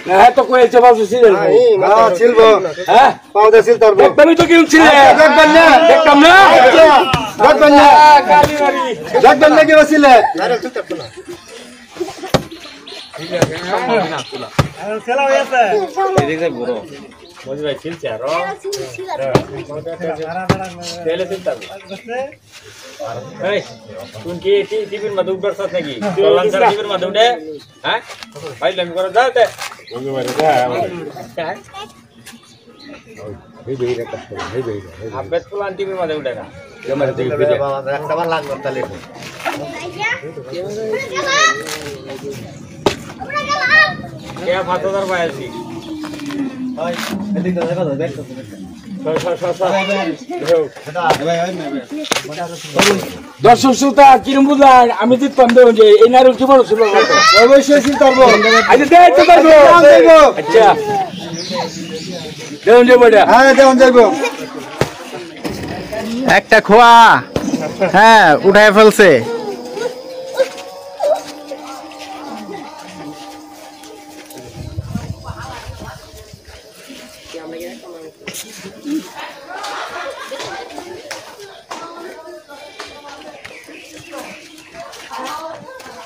না তো কইছে বাবু ছিলেন না ছিলবো হ্যাঁ পাউডার ছিল তারবো একদমই তো কেউ ছিলে দেখবেন না দেখতাম না দেখবেন না গালি মারি দেখবেন না কি ছিলে খেলা হয়েছে এদিকে বড় মজি ভাই ছিলছে আর তেলে চিন্তাব এই তুই কি টিভির মধ্যে উঠছস নাকি চলন স্যার টিভির মধ্যে উঠে হ্যাঁ পাইলাম করে যাতে ওই মারে যা এই বেইরা কষ্ট এই বেইরা আবেদ প্লান টিভির মধ্যে উঠে না আমার দিকে বাবা একটা বার লাগবে তাহলে কে 5000 পাইছি ওই এদিকে দেখা দাও দেখো দর্শক শ্রোতা কিরম বুঝার আমি দিতাম দেব যে এই নারী কি বড় ছিল অবশ্যই ছিল তারবো আচ্ছা দেখতে পারবো আচ্ছা দেন যাবো এটা হ্যাঁ দেন যাইবো একটা খোয়া হ্যাঁ উঠায় ফেলছে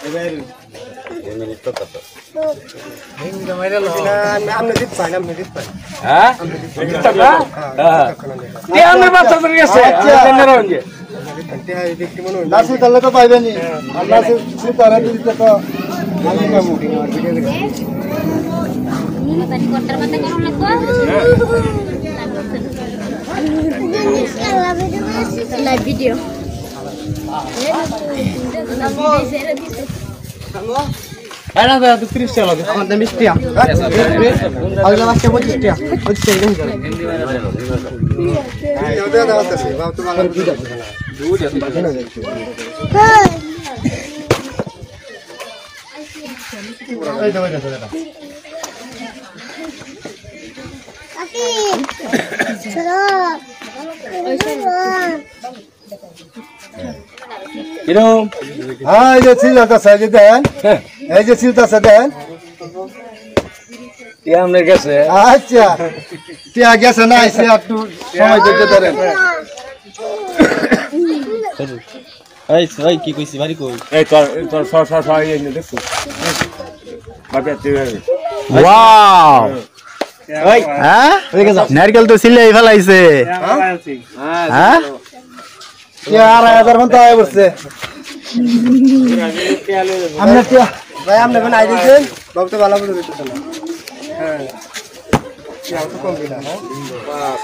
এবার এমনি তো কত আপনি দিতে পারেন আপনি দিতে পারেন হ্যাঁ দিতাম না হ্যাঁ তে আমরা বাচ্চা করে গেছে আমরা রঞ্জে নাসি তাহলে তো পাইবেনি আল্লাহ সে তারা দিতে তো আমি পাবো পানি কটার মধ্যে গরম লাগবে লাইভ ভিডিও আরে দাদা 30 টাকা লাগে আমার দাম 20 টাকা আগলা মাসে 25 টাকা 25 টাকা দাও দাও আছে বাবা তো বাংলা দুধ আছে দুধ আছে এই দাও দাও দাও কাকি চলো কিরম হ্যাঁ এই যে ছিলটা সাইজে দেন এই যে ছিলটা দেন তে আমরা গেছে আচ্ছা টিয়া গেছে না এসে একটু সময় দিতে ধরেন এই ভাই কি কইছি বাড়ি কই এই তোর সর এই নে দেখো বাবা তুই ওয়াও ওই হ্যাঁ নারকেল তো সিলাই ফেলাইছে হ্যাঁ টিয়া 2000 ঘন্টা আয় বসছে আমরা টিয়া ভাই আপনি কোন আই দিয়েছেন বাবু তো ভালো করে দিতে না হ্যাঁ টিয়া তো কম দিলা হ্যাঁ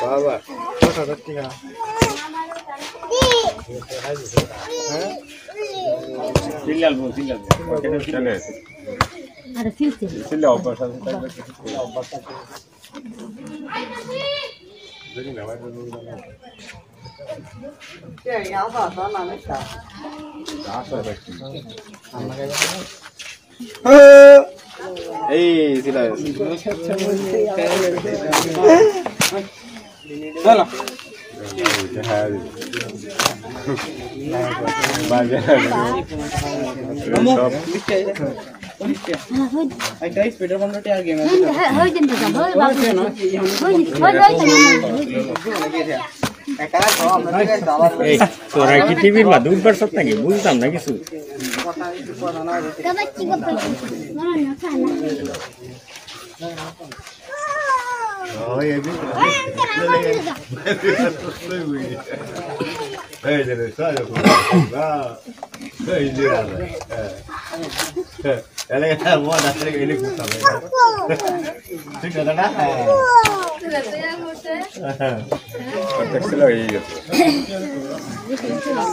বাবা 10,000 টাকা সিলালবো চলে আরে ফিলতে সিলা অভ্যাস আছে এই সিলাই চলো একটা স্পিডার 15 টাকা গেম হই দিন তো যাব এই তোরা কি টিভির মাধ্যমে উঠবার সব নাকি বুঝতাম না কিছু ওই এই এই যে সাইজ না এই যে এলে মোয়া দাঁড়ে গেলে কুতা ঠিক আছে না দেখছিল এই গেছে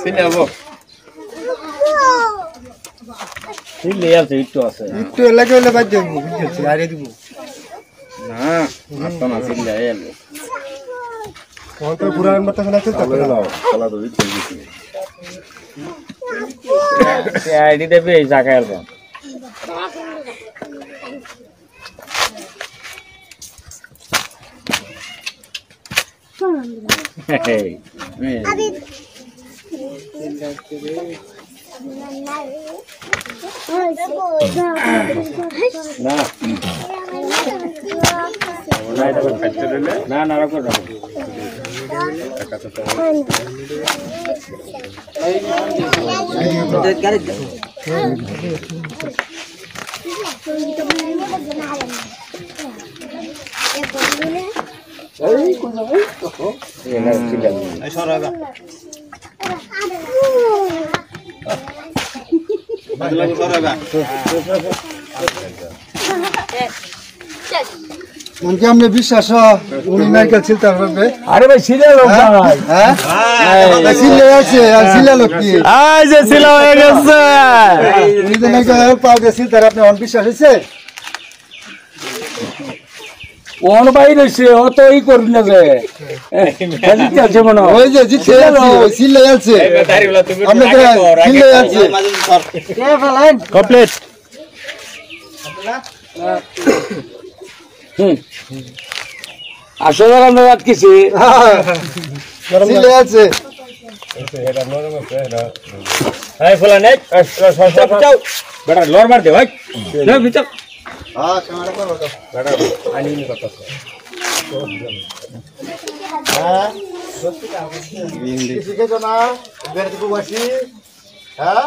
সিলাবো সিলে আছে একটু আছে একটু লাগে হলে বাদ দেব বুঝছি আরে দিব না আত্মা না সিলে এলো কোন তো পুরান মত ফেলা চলতে পারে না খেলা তো দিতে দিছি আইডি দেবে এই জায়গায় এলো Hey. Na. না না রাখো না উনকে আপনি বিশ্বাস উনি নারকেল ছিলতে পারবে? আরে ভাই ছিলে লোক ভাই হ্যাঁ ছিলে আছে আর ছিলে লোক কি এই যে ছিল হয়ে গেছে উনি তো নারকেল পাউডার ছিলতে আপনি অন বিশ্বাস হয়েছে? কোন ভাই রয়েছে ও তো এই করবি না যে আছে মনে হয় ওই যে জিতে আছে ওই ছিলে আছে আপনি তো ছিলে আছে কমপ্লিট আসলে আমরা রাত কিছু ছিলে আছে এই ফুলা নেক চাও বেটা লর মার দে ভাই যাও ভিতর হ্যাঁ ক্যামেরা করো তো বেটা আনি নি কথা হ্যাঁ শিখে তো না বেরতে কো বসি হ্যাঁ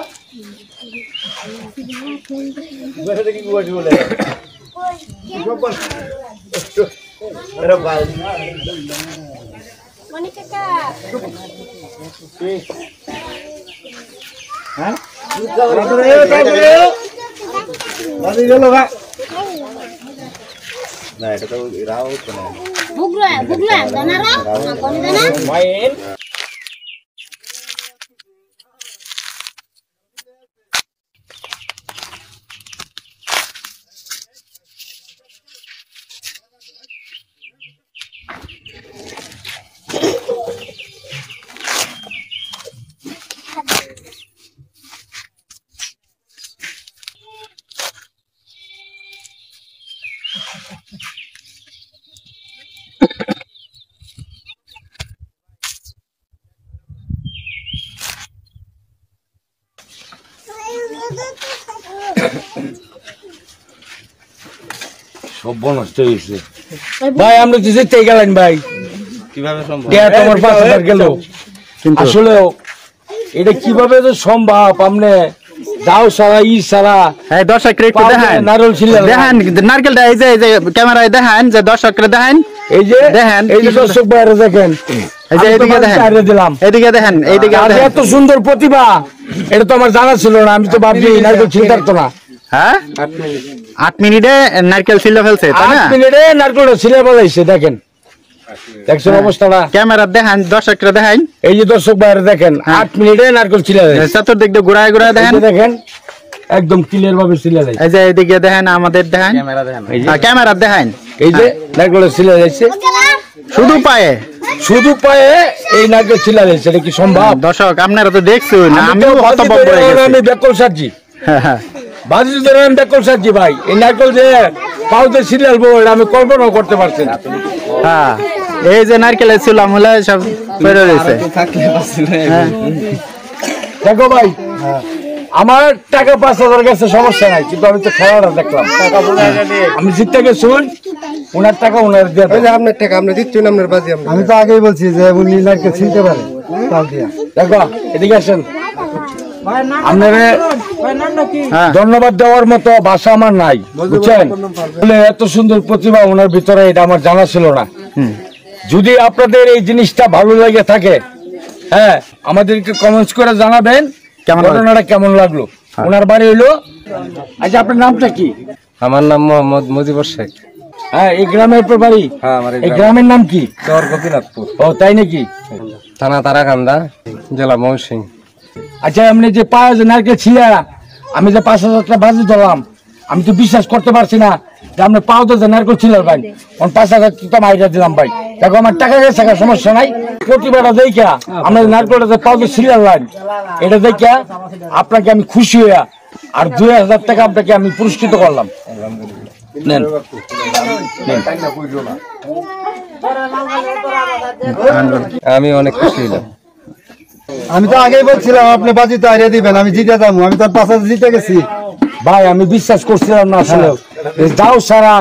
বেরতে কি বসি বলে আরে ভাই মনি কাকা হ্যাঁ বাদি গেল ভাই না এটা তো রাও তো না বুগলা দানা রা কোন দানা মাইন সব নষ্ট হয়েছে ভাই আমরা তো যেতে গেলেন ভাই কিভাবে সম্ভব তোমার ৫,০০০ গেল আসলে এটা কিভাবে তো সম্ভব আপনি দাও সারা ই সারা হ্যাঁ দর্শকরা একটু দেখেন নারকেল ছিল দেখেন নারকেলটা এই যে ক্যামেরায় দেখেন যে দর্শকরা দেখেন এই যে দেখেন এই যে দর্শক বাইরে দেখেন এই যে এদিকে দেখেন দিলাম এদিকে দেখেন এইদিকে আর দেখেন এত সুন্দর প্রতিভা এটা তো আমার জানা ছিল না আমি তো ভাবছি নারকেল ছিলতে পারতো না হ্যাঁ 8 মিনিটে নারকেল ছিলে ফেলছে তাই না 8 মিনিটে নারকেলটা ছিলে বলাইছে দেখেন দেখছেন অবস্থাটা ক্যামেরা দেখেন দর্শকরা দেখেন এই যে দর্শক বাইরে দেখেন 8 মিনিটে নারকেল ছিলে চতুর্দিক দিয়ে ঘুরায় ঘুরায় দেখেন দেখেন একদম ক্লিয়ার ভাবে ছিলে যায় এই যে এদিকে দেখেন আমাদের দেখেন ক্যামেরা দেখেন এই যে নারকেলটা ছিলে যাচ্ছে শুধু পায়ে এই নারকেল ছিলে যাচ্ছে এটা কি সম্ভব দর্শক আপনারা তো দেখছেন আমিও হতভম্ব হয়ে গেছি আমি বেকল সাজি হ্যাঁ বাজি ধরে আমি বেকল সাজি ভাই এই নারকেল যে পাউতে সিরিয়াল বল আমি কল্পনাও করতে পারছি না হ্যাঁ এই যে নারকেলের চুলা মুলা সব বের হয়েছে দেখো ভাই আমার টাকা ৫,০০০ গেছে সমস্যা নাই কিন্তু আমি তো খেলাটা দেখলাম আমি জিততে গেছি ওনার টাকা ওনার দিয়ে ওই যে আপনার টাকা আপনি দিচ্ছেন আপনার বাজি আমি তো আগেই বলছি যে উনি নারকেল ছিলতে পারে তাও দিয়া দেখো এদিকে আসেন আপনারা ধন্যবাদ দেওয়ার মতো ভাষা আমার নাই বুঝছেন এত সুন্দর প্রতিভা ওনার ভিতরে এটা আমার জানা ছিল না যদি আপনাদের এই জিনিসটা ভালো লেগে থাকে হ্যাঁ আমাদেরকে কমেন্টস করে জানাবেন ঘটনাটা কেমন লাগলো ওনার বাড়ি হইলো আচ্ছা আপনার নামটা কি আমার নাম মোহাম্মদ মুজিবুর শেখ হ্যাঁ এই গ্রামের বাড়ি হ্যাঁ আমার এই গ্রামের নাম কি চর গোপীনাথপুর ও তাই নাকি থানা তারাকান্দা জেলা ময়মনসিংহ আচ্ছা আপনি যে পায়ে যে নারকেল ছিল আমি যে ৫,০০০ টাকা বাজি ধরলাম আমি তো বিশ্বাস করতে পারছি না যে আপনি পাওতে যে নারকেল ছিল ভাই ৫,০০০ টাকা মাইরা দিলাম ভাই দেখো আমার টাকা গেছে সমস্যা নাই প্রতিভাটা দেখা আমরা নারকেলটা যে পাওতে ছিল লাইন এটা দেখা আপনাকে আমি খুশি হইয়া আর ২,০০০ টাকা আপনাকে আমি পুরস্কৃত করলাম নেন আমি অনেক খুশি হলাম আমি তো আগেই বলছিলাম আপনি বাজি তো হারিয়ে দিবেন আমি জিতে যাবো আমি তো ৫,০০০ জিতে গেছি ভাই আমি বিশ্বাস করছিলাম না আসলে যাও সারা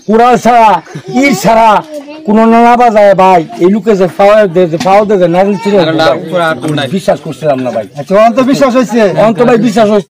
কুড়াল ছাড়া ইট ছাড়া কোন না বাজায় ভাই এই লোকে যে পাওয়া নারকেল ছিল বিশ্বাস করছিলাম না ভাই। আচ্ছা অন্ত বিশ্বাস হয়েছে অন্ত ভাই বিশ্বাস হয়েছে।